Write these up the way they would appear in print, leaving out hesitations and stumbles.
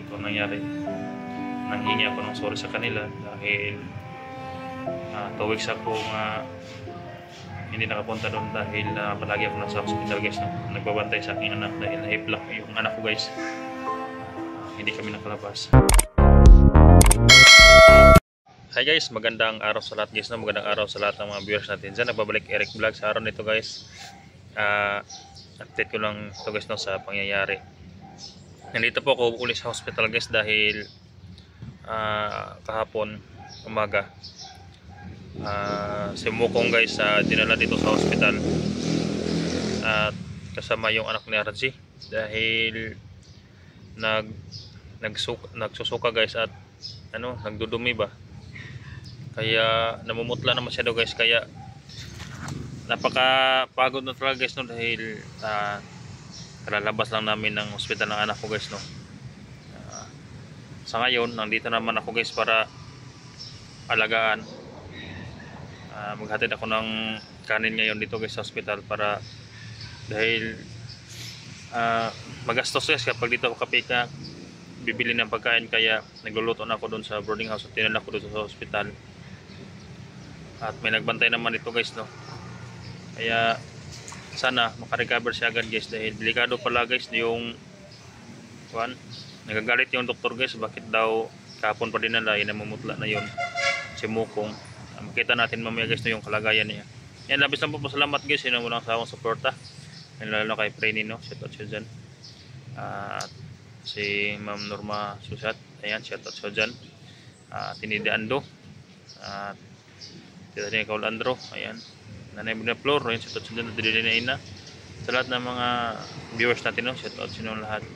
ito nangyari. Nanghingi ako ng sorry sa kanila dahil 2 weeks ako hindi nakapunta doon dahil palagi ako nasa hospital guys, no? Nagbabantay sa aking anak dahil nahipla yung anak ko guys. Hindi kami nakalabas. Hi guys, magandang araw sa lahat guys, no? Magandang araw sa lahat ng mga viewers natin dyan. Nagbabalik Eric Vlog sa araw nito guys. Update ko lang ito guys, no, sa pangyayari. Nandito po ako ulit sa hospital guys dahil kahapon umaga si Mukong guys dinala dito sa hospital at kasama yung anak ni RG dahil nagsusuka guys at nagdudumi ba, kaya namumutla na masyado guys, kaya napakapagod na talaga guys, no, dahil kalalabas lang namin ng hospital ng anak ko guys, no. Sa ngayon nandito naman ako guys para alagaan. Maghatid ako ng kanin ngayon dito guys sa hospital para dahil magastos guys kapag dito ako kapika bibili ng pagkain, kaya nagluluto na ako doon sa boarding house at tinala ko doon sa hospital at may nagbantay naman dito guys, no. Kaya sana makarecover siya agad guys dahil delikado pala guys yung nagagalit yung doktor guys, bakit daw kahapon pa dinala, namumutla na yun si Mukong. Makita natin mamaya guys na yung kalagayan niya. Yan, labis lang po pasalamat guys, yun ang walang sawang suporta, lalo kay Preni, no, shout out siya dyan. At si Ma'am Norma Susat, ayan, shout out siya dyan. Tinidi Ando, at tita niya Kaul Andro, ayan, Nanay Bina Flor, ayan, shout out siya dyan. At dinili na ina sa lahat ng mga viewers natin, no, shout out siya lahat.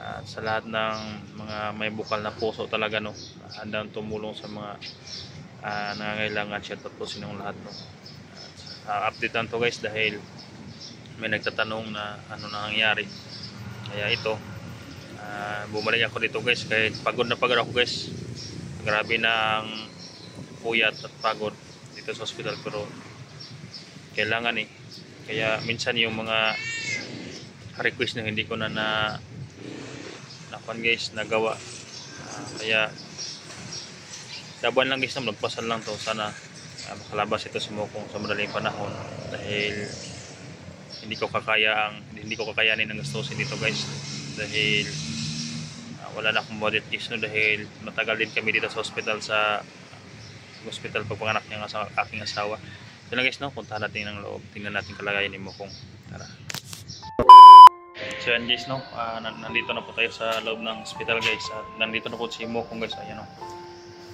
At sa lahat ng mga may bukal na puso talaga, no, handang tumulong sa mga nangangailangan, shout out po sinyong lahat, no. Update lang to guys dahil may nagtatanong na ano nangyari, kaya ito bumalik ako dito guys, kahit pagod na pagod ako guys, grabe ng puyat at pagod dito sa hospital, pero kailangan kaya minsan yung mga request na hindi ko na guys nagawa, kaya laban lang guys, na magpasal lang to, sana makalabas ito si Mukong sa madaling panahon dahil hindi ko kakayanin ang gastusin dito guys dahil wala na akong budget guys, no, dahil matagal din kami dito sa hospital pagpanganak niya sa aking asawa. So lang guys, no, puntahan natin ng loob, tingnan natin kalagayan ni Mukong. Tara. So yan guys, no, nandito na po tayo sa loob ng hospital guys, at nandito na po si Mukong guys, ayan, no.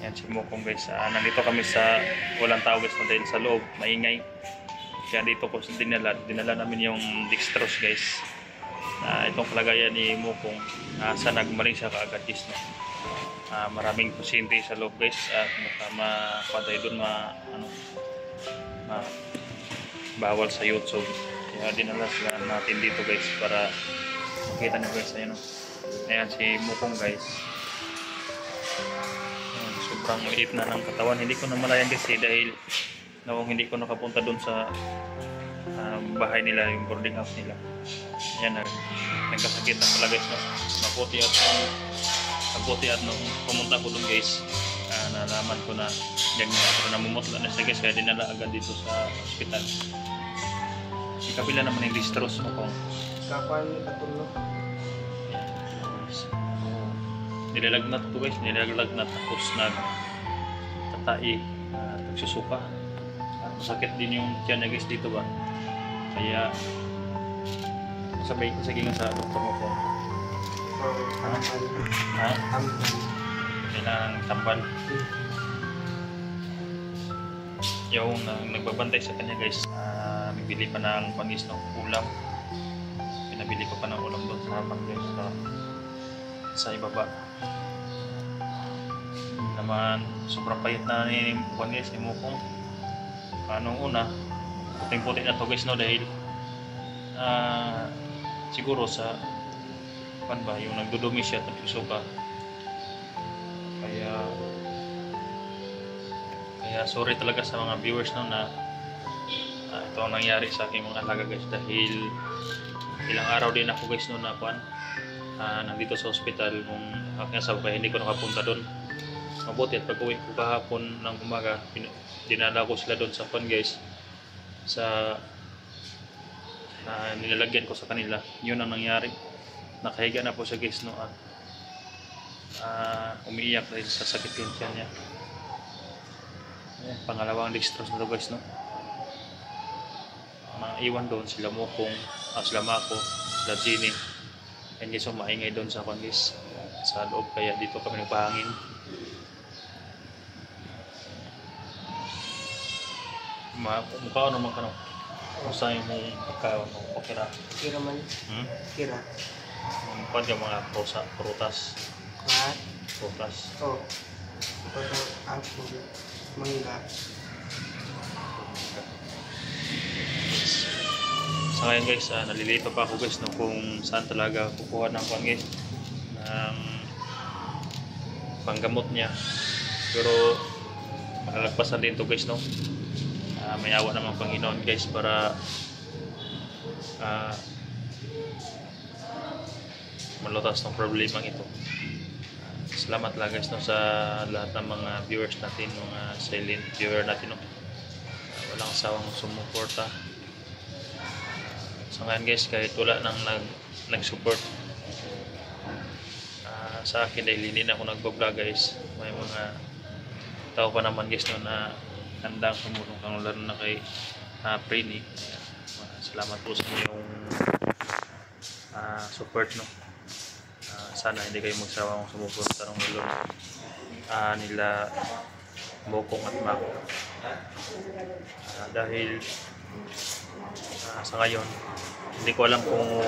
Yan si Mukong guys, nandito kami sa walang tao guys, dahil sa loob maingay, kaya dito ko dinala namin yung dextrose guys. Itong kalagayan ni Mukong, sa nagmaling siya kaagad guys, no. Maraming pasyente sa loob guys, at mapatay doon bawal sa YouTube, kaya dinala sila natin dito guys para makita nyo guys, ayan, no. Ayan si Mukong guys, sobrang liit na ng katawan. Hindi ko na malayan kasi dahil hindi ko nakapunta doon sa bahay nila, yung boarding house nila. Ayan, nagkasakit na pala guys, no. Mabuti at nung pumunta ko doon guys, nalaman ko na ganyan, pero namumutla na siya guys, kaya dinala agad dito sa hospital. Ikabila naman yung distros mo kung kapan katulog. Nilalagnat to guys, tapos nagtatai, nagsusuka. Masakit din yung tiyan niya guys dito ba, kaya sabay ko nga sa doktor mo po. Kailangan tambal. Yung nagbabantay sa kanya guys, bibili pa ng pangis ng ulam. Pinabili ko pa ng ulam doon sa hapang guys, sa ibaba. Naman sobrang payat na ni Mukong. Nung una puting-puti na to guys, no, dahil siguro sa yung nagdudumi siya at nagsusuka, kaya sorry talaga sa mga viewers, no, na ito ang nangyari sa aking mga alaga guys, dahil ilang araw din ako guys, no, na nandito sa ospital kung aking asawa kaya hindi ko nakapunta doon. Mabuti at pag-uwi ko kahapon ng umaga, dinala ko sila doon sa pan guys, sa nilalagyan ko sa kanila. Yun ang nangyari. Nakahiga na po siya guys, no, umiiyak dahil sa sakit yung tiyan niya. Ayan, pangalawang dextrose na to guys, no. Maiwan doon sila Mokong, sila Mako, sila Ginny. And guys, maingay doon sa pan guys, sa loob, kaya dito kami nagpahangin. Mukha naman ka, no? Kung saan yung pagkaon mo, okay na. Kira man. Kira. Mukha yung mga prutas. Kat. Prutas. Oh. Ito apple. Mangga. Sa ngayon guys, nalilito pa ako guys, no, kung saan talaga kukuha ng pan guys, ng panggamot niya. Pero malalagpasan din to guys, no. May awa naman Panginoon guys para malutas ng problemang ito. Salamat lang guys, no, sa lahat ng mga viewers natin, mga silent viewer natin, no. Walang sawang sumuporta. So ngayon guys, kahit wala nang nag-support sa akin dahil hindi na ako nagbablog guys, may mga tao pa naman guys, no, na handang tumulong kang lalo na kay Prini. Salamat po sa inyong support, no. Sana hindi kayo magsawang sumuporta ng ulo nila Mokong at Mako. Dahil sa ngayon hindi ko alam kung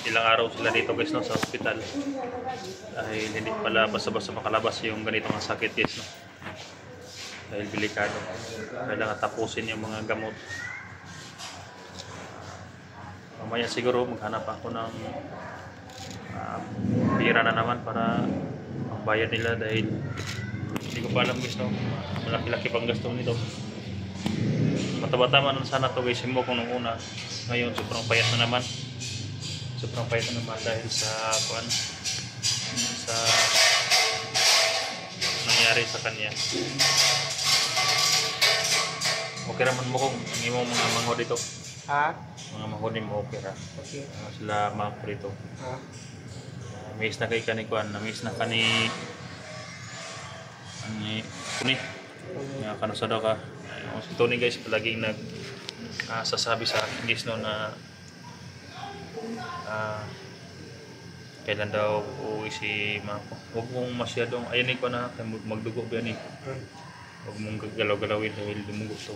ilang araw sila dito guys, no, sa hospital, dahil hindi pala basta-basta makalabas yung ganitong sakit guys, no. Dahil delikado, kailangan tapusin yung mga gamot. Mamaya siguro maghanap ako ng pira na naman para pangbayad nila, dahil hindi ko pa alam guys, no, malaki-laki pang gasto nito. Mataba-tama na sana to guys, mo kung nung una. Ngayon sobrang payat na naman, dahil sa sa nangyari sa kanya. Okay raman mo kung ang imong mga mango dito. Ha? Mga mango ni mo okay ra. Okay. Sila Mako dito. Ha? Miss na kay kanikuan, miss na kani ani kuni. Nga kanusada ka. Si Tony guys palaging sasabi sa akin guys, no, na kailan daw uuwi si Mako. Huwag mong masyadong ayan ko na magdugo ba yan eh. Huwag mong gagalaw-galawin dahil dumugo to.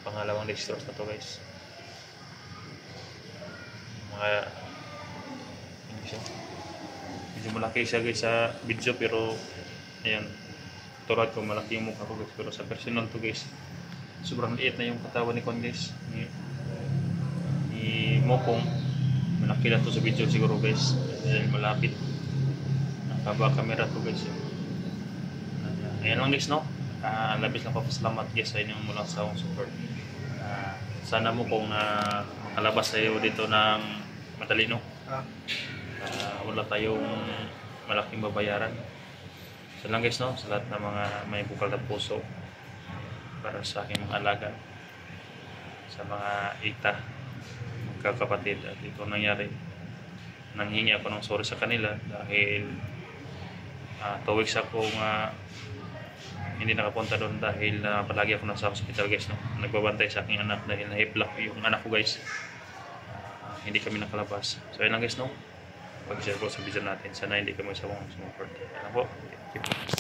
Pangalawang dextrose na to guys. Medyo malaki siya guys sa video, pero ayan, tulad ko malaki yung mukha ko guys, pero sa personal to guys sobrang liit na yung katawan ni Kon guys, ni Mokong. Malaki lang to sa video siguro guys dahil malapit, nakaba camera to guys. Ayan lang guys, no. Labis lang papasalamat guys sa inyong mulang sawang support. Sana mo kung makalabas tayo dito ng madali, no. Wala tayong malaking babayaran. So lang guys, no, sa lahat ng mga may bukal na puso para sa aking mga alaga, sa mga ita, magkakapatid, at ito nangyari. Nanghingi ako ng sorry sa kanila dahil 2 weeks ako hindi nakapunta doon dahil palagi ako nasa hospital guys, no. Nagbabantay sa aking anak dahil nahiplak yung anak ko guys. Hindi kami nakalabas. So yun lang guys, no. Pag-share po sa video natin, sana hindi kami sawang sumuporta. Ano po? Thank you.